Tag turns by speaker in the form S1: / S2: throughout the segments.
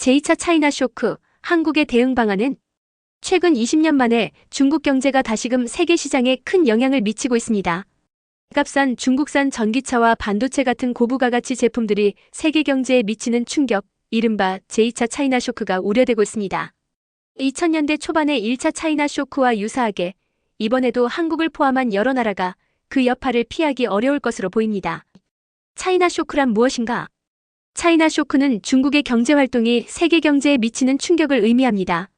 S1: 제2차 차이나 쇼크, 한국의 대응 방안은? 최근 20년 만에 중국 경제가 다시금 세계 시장에 큰 영향을 미치고 있습니다. 값싼 중국산 전기차와 반도체 같은 고부가가치 제품들이 세계 경제에 미치는 충격, 이른바 제2차 차이나 쇼크가 우려되고 있습니다. 2000년대 초반의 1차 차이나 쇼크와 유사하게 이번에도 한국을 포함한 여러 나라가 그 여파를 피하기 어려울 것으로 보입니다. 차이나 쇼크란 무엇인가? 차이나 쇼크는 중국의 경제활동이 세계 경제에 미치는 충격을 의미합니다.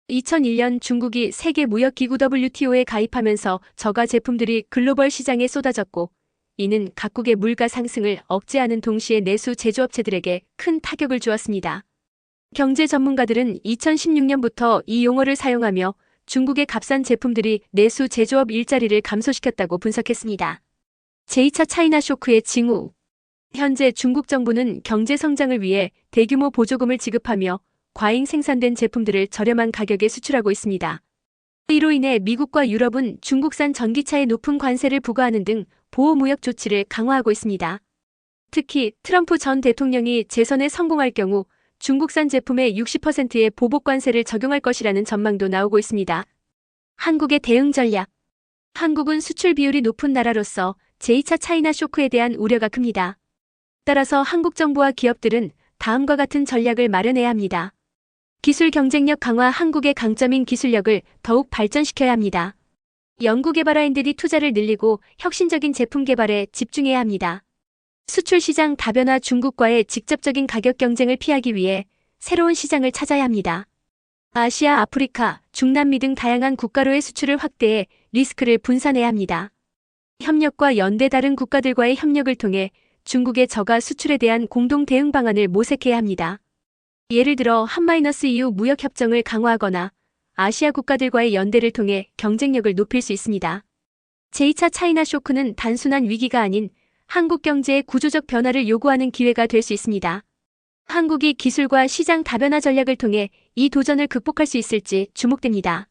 S1: 2001년 중국이 세계무역기구 WTO에 가입하면서 저가 제품들이 글로벌 시장에 쏟아졌고, 이는 각국의 물가 상승을 억제하는 동시에 내수 제조업체들에게 큰 타격을 주었습니다. 경제 전문가들은 2016년부터 이 용어를 사용하며 중국의 값싼 제품들이 내수 제조업 일자리를 감소시켰다고 분석했습니다. 제2차 차이나 쇼크의 징후. 현재 중국 정부는 경제 성장을 위해 대규모 보조금을 지급하며 과잉 생산된 제품들을 저렴한 가격에 수출하고 있습니다. 이로 인해 미국과 유럽은 중국산 전기차에 높은 관세를 부과하는 등 보호무역 조치를 강화하고 있습니다. 특히 트럼프 전 대통령이 재선에 성공할 경우 중국산 제품의 60%의 보복관세를 적용할 것이라는 전망도 나오고 있습니다. 한국의 대응 전략. 한국은 수출 비율이 높은 나라로서 제2차 차이나 쇼크에 대한 우려가 큽니다. 따라서 한국 정부와 기업들은 다음과 같은 전략을 마련해야 합니다. 기술 경쟁력 강화. 한국의 강점인 기술력을 더욱 발전시켜야 합니다. 연구개발 R&D 투자를 늘리고 혁신적인 제품 개발에 집중해야 합니다. 수출 시장 다변화. 중국과의 직접적인 가격 경쟁을 피하기 위해 새로운 시장을 찾아야 합니다. 아시아, 아프리카, 중남미 등 다양한 국가로의 수출을 확대해 리스크를 분산해야 합니다. 협력과 연대. 다른 국가들과의 협력을 통해 중국의 저가 수출에 대한 공동 대응 방안을 모색해야 합니다. 예를 들어 한-EU 무역협정을 강화하거나 아시아 국가들과의 연대를 통해 경쟁력을 높일 수 있습니다. 제2차 차이나 쇼크는 단순한 위기가 아닌 한국 경제의 구조적 변화를 요구하는 기회가 될 수 있습니다. 한국이 기술과 시장 다변화 전략을 통해 이 도전을 극복할 수 있을지 주목됩니다.